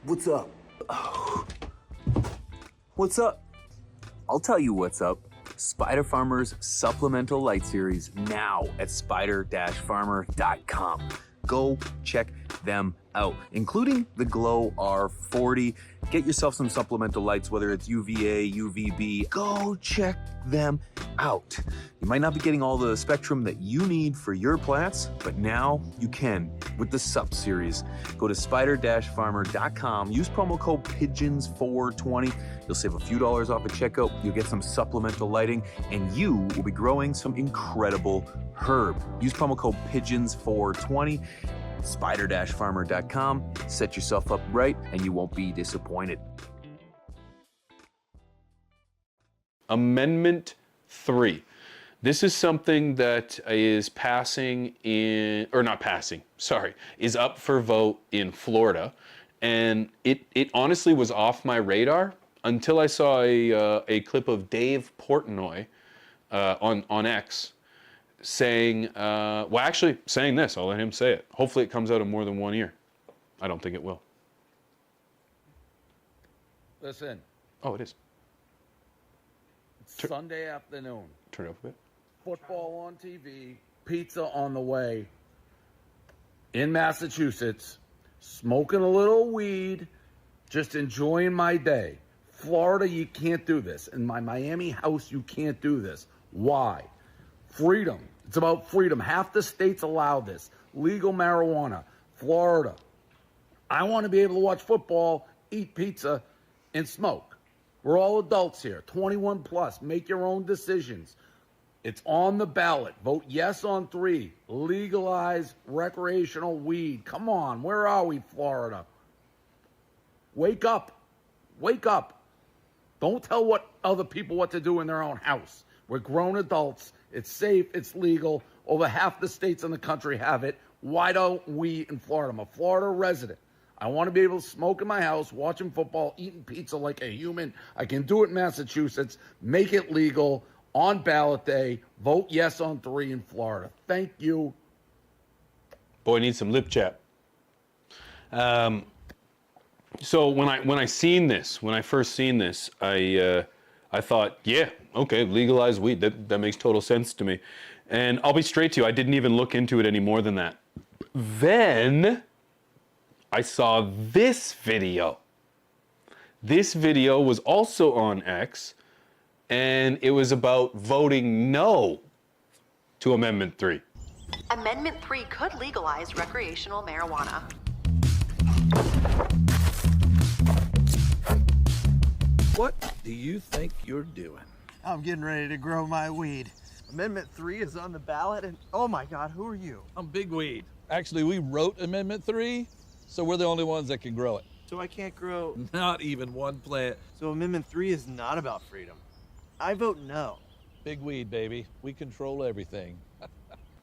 What's up? What's up? I'll tell you what's up. Spider Farmer's Supplemental Light Series now at spider-farmer.com. Go check them out, including the Glow R40. Get yourself some supplemental lights, whether it's UVA, UVB. Go check them out. You might not be getting all the spectrum that you need for your plants, but now you can with the Sup series. Go to spider-farmer.com. Use promo code PIGEONS420. You'll save a few dollars off at checkout. You'll get some supplemental lighting, and you will be growing some incredible herb. Use promo code PIGEONS420. spider-farmer.com. Set yourself up right, and you won't be disappointed. Amendment 3. This is something that is passing in, or not passing, sorry, is up for vote in Florida. And it honestly was off my radar until I saw a clip of Dave Portnoy on X saying, well, actually saying this. I'll let him say it. Hopefully it comes out in more than 1 year. I don't think it will. Listen. Oh, it is. It's Sunday afternoon. Turn it up a bit. Football on TV, pizza on the way. In Massachusetts, smoking a little weed, just enjoying my day. Florida, you can't do this. In my Miami house, you can't do this. Why? Freedom. It's about freedom. Half the states allow this. Legal marijuana. Florida. I want to be able to watch football, eat pizza, and smoke. We're all adults here. 21 plus. Make your own decisions. It's on the ballot. Vote yes on 3. Legalize recreational weed. Come on. Where are we, Florida? Wake up. Wake up. Don't tell other people what to do in their own house. We're grown adults. It's safe. It's legal. Over half the states in the country have it. Why don't we in Florida? I'm a Florida resident. I want to be able to smoke in my house, watching football, eating pizza like a human. I can do it in Massachusetts. Make it legal on ballot day. Vote yes on 3 in Florida. Thank you. Boy, needs some lip chat. So when I seen this, when I first seen this, I thought, yeah, okay, legalize weed. That makes total sense to me. And I'll be straight to you, I didn't even look into it any more than that. Then I saw this video. This video was also on X, and it was about voting no to Amendment 3. Amendment 3 could legalize recreational marijuana. What do you think you're doing? I'm getting ready to grow my weed. Amendment 3 is on the ballot, and oh my God, who are you? I'm Big Weed. Actually, we wrote Amendment 3, so we're the only ones that can grow it. So I can't grow. Not even one plant. So Amendment 3 is not about freedom. I vote no. Big Weed, baby. We control everything.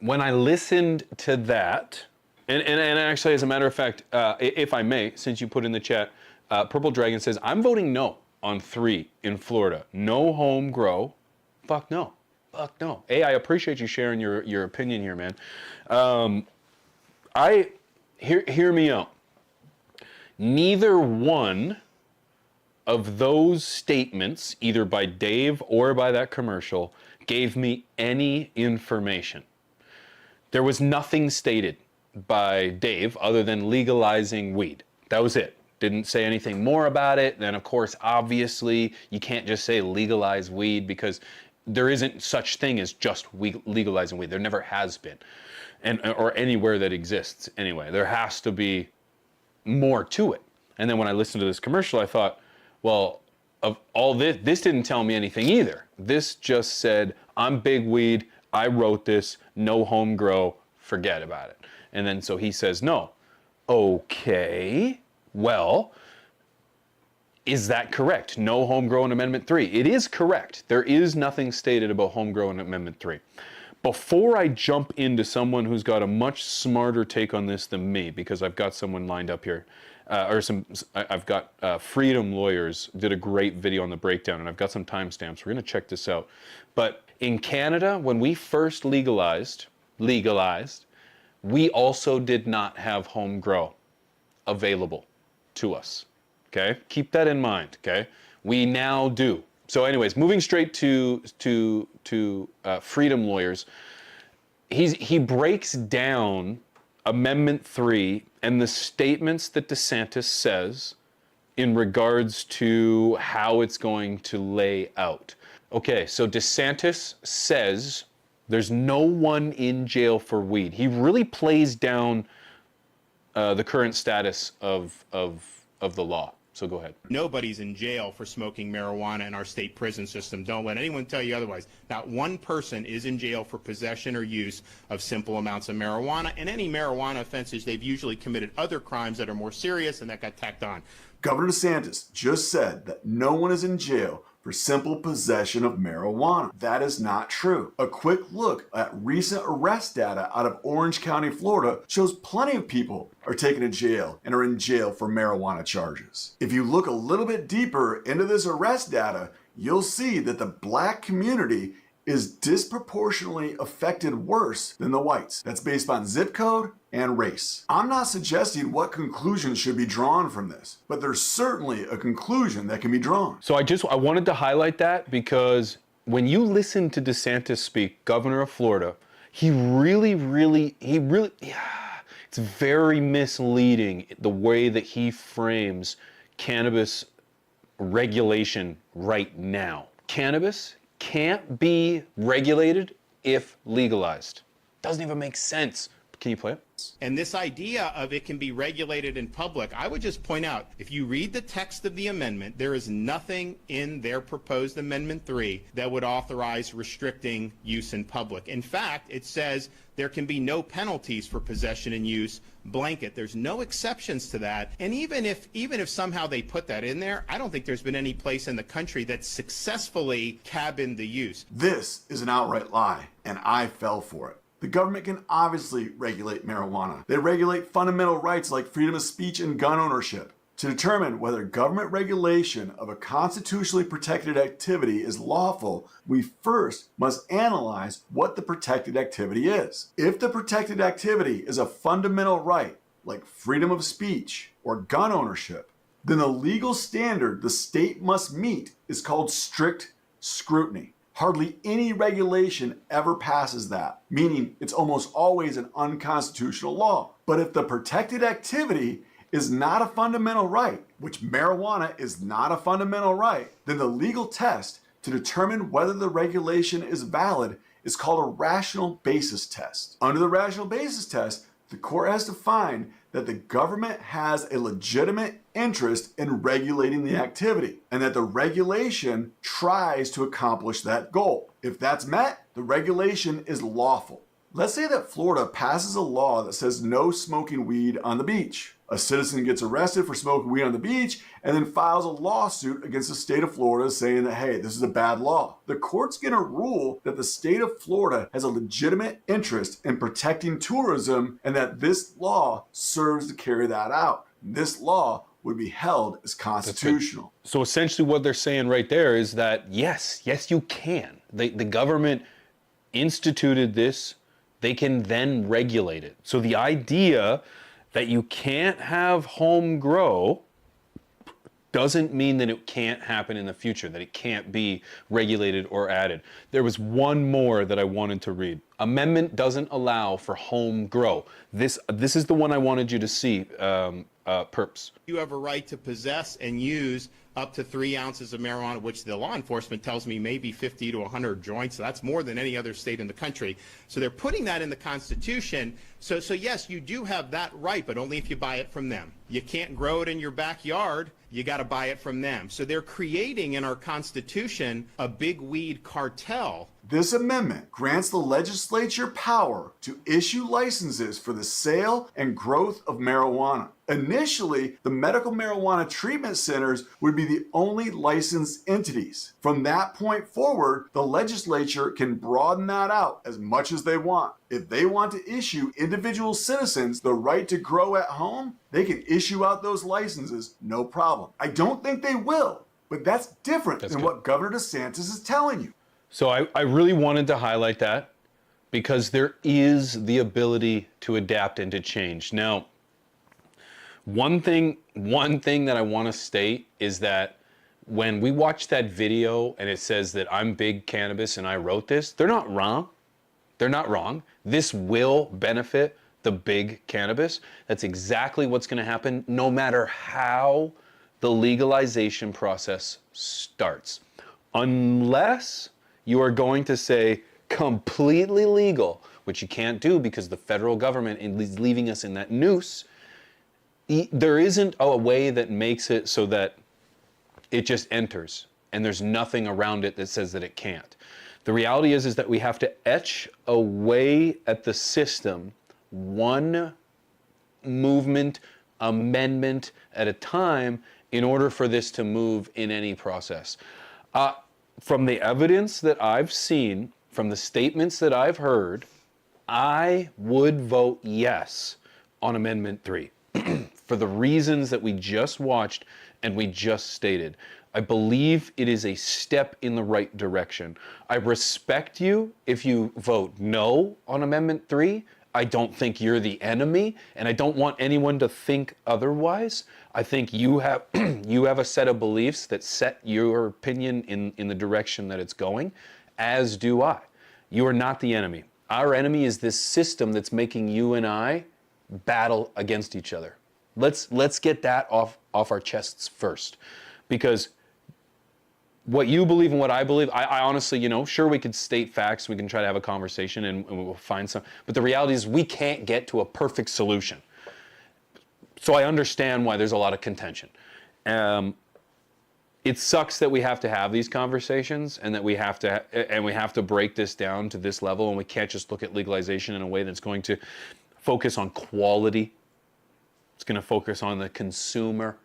When I listened to that, and actually, as a matter of fact, if I may, since you put in the chat, Purple Dragon says, I'm voting no on 3 in Florida. No home grow. Fuck no. Fuck no. Hey, I appreciate you sharing your opinion here, man. Hear me out. Neither one of those statements, either by Dave or by that commercial, gave me any information. There was nothing stated by Dave other than legalizing weed. That was it. Didn't say anything more about it. Then, of course, obviously, you can't just say legalize weed because there isn't such thing as just legalizing weed. There never has been, or anywhere that exists anyway. There has to be more to it. And then when I listened to this commercial, I thought, well, of all this didn't tell me anything either. This just said, I'm Big Weed, I wrote this, no home grow, forget about it. And then so he says no. Okay, well, is that correct? No home grow in Amendment 3. It is correct. There is nothing stated about home grow in Amendment 3. Before I jump into someone who's got a much smarter take on this than me, because I've got someone lined up here, I've got Freedom Lawyers did a great video on the breakdown, and I've got some timestamps. We're going to check this out. But in Canada, when we first legalized, we also did not have home grow available to us. Okay, keep that in mind. Okay, we now do. So, anyways, moving straight to Freedom Lawyers, he breaks down Amendment 3 and the statements that DeSantis says in regards to how it's going to lay out. Okay, so DeSantis says there's no one in jail for weed. He really plays down the current status of the law. So go ahead. Nobody's in jail for smoking marijuana in our state prison system. Don't let anyone tell you otherwise. Not one person is in jail for possession or use of simple amounts of marijuana. And any marijuana offenses, they've usually committed other crimes that are more serious and that got tacked on. Governor DeSantis just said that no one is in jail for simple possession of marijuana. That is not true. A quick look at recent arrest data out of Orange County, Florida shows plenty of people are taken to jail and are in jail for marijuana charges. If you look a little bit deeper into this arrest data, you'll see that the black community is disproportionately affected worse than the whites. That's based on zip code and race. I'm not suggesting what conclusions should be drawn from this, but there's certainly a conclusion that can be drawn. So I wanted to highlight that because when you listen to DeSantis speak, governor of Florida, he really, it's very misleading the way that he frames cannabis regulation right now. Cannabis can't be regulated if legalized. Doesn't even make sense. Can you play it? And this idea of it can be regulated in public, I would just point out, if you read the text of the amendment, there is nothing in their proposed Amendment 3 that would authorize restricting use in public. In fact, it says there can be no penalties for possession and use blanket. There's no exceptions to that. And even if somehow they put that in there, I don't think there's been any place in the country that successfully cabined the use. This is an outright lie, and I fell for it. The government can obviously regulate marijuana. They regulate fundamental rights like freedom of speech and gun ownership. To determine whether government regulation of a constitutionally protected activity is lawful, we first must analyze what the protected activity is. If the protected activity is a fundamental right, like freedom of speech or gun ownership, then the legal standard the state must meet is called strict scrutiny. Hardly any regulation ever passes that, meaning it's almost always an unconstitutional law. But if the protected activity is not a fundamental right, which marijuana is not a fundamental right, then the legal test to determine whether the regulation is valid is called a rational basis test. Under the rational basis test, the court has to find that the government has a legitimate interest in regulating the activity and that the regulation tries to accomplish that goal. If that's met, the regulation is lawful. Let's say that Florida passes a law that says no smoking weed on the beach. A citizen gets arrested for smoking weed on the beach and then files a lawsuit against the state of Florida saying that, hey, this is a bad law. The court's gonna rule that the state of Florida has a legitimate interest in protecting tourism and that this law serves to carry that out. This law would be held as constitutional. So essentially what they're saying right there is that yes, you can. The government instituted this, they can then regulate it. So the idea that you can't have home grow doesn't mean that it can't happen in the future, that it can't be regulated or added. There was one more that I wanted to read. Amendment doesn't allow for home grow. This is the one I wanted you to see, Perps. You have a right to possess and use up to 3 ounces of marijuana, which the law enforcement tells me may be 50 to 100 joints. So that's more than any other state in the country. So they're putting that in the Constitution. So yes, you do have that right, but only if you buy it from them. You can't grow it in your backyard. You got to buy it from them. So they're creating in our Constitution a big weed cartel. This amendment grants the legislature power to issue licenses for the sale and growth of marijuana. Initially, the medical marijuana treatment centers would be the only licensed entities. From that point forward, the legislature can broaden that out as much as they want. If they want to issue individual citizens the right to grow at home, they can issue out those licenses, no problem. I don't think they will, but that's different than what Governor DeSantis is telling you. So I really wanted to highlight that because there is the ability to adapt and to change. Now, One thing that I want to state is that when we watch that video and it says that I'm big cannabis and I wrote this, they're not wrong. They're not wrong. This will benefit the big cannabis. That's exactly what's going to happen no matter how the legalization process starts. Unless you are going to say completely legal, which you can't do because the federal government is leaving us in that noose. There isn't a way that makes it so that it just enters and there's nothing around it that says that it can't. The reality is that we have to etch away at the system one movement, amendment at a time in order for this to move in any process. From the evidence that I've seen, from the statements that I've heard, I would vote yes on Amendment 3 for the reasons that we just watched and we just stated. I believe it is a step in the right direction. I respect you if you vote no on Amendment 3. I don't think you're the enemy, and I don't want anyone to think otherwise. I think you have you have a set of beliefs that set your opinion in the direction that it's going, as do I. You are not the enemy. Our enemy is this system that's making you and I battle against each other. Let's get that off our chests first, because what you believe and what I believe, I honestly, sure, we could state facts, we can try to have a conversation and we'll find some, but the reality is we can't get to a perfect solution. So I understand why there's a lot of contention. It sucks that we have to have these conversations and that we have to break this down to this level, and we can't just look at legalization in a way that's going to focus on quality. It's going to focus on the consumer.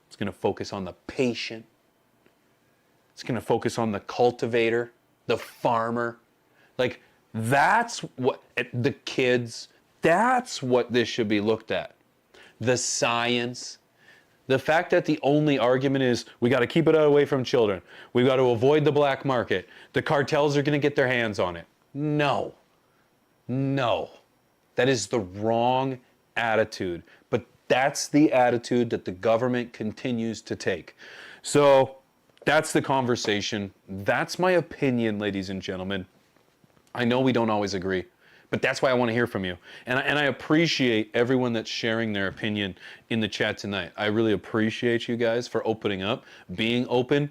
It's going to focus on the patient. It's going to focus on the cultivator, the farmer. Like, that's what, the kids, that's what this should be looked at. The science. The fact that the only argument is we got to keep it away from children. We've got to avoid the black market. The cartels are going to get their hands on it. No. No. That is the wrong attitude. But that's the attitude that the government continues to take. So that's the conversation. That's my opinion, ladies and gentlemen. I know we don't always agree, but that's why I want to hear from you. And I appreciate everyone that's sharing their opinion in the chat tonight. I really appreciate you guys for opening up, being open.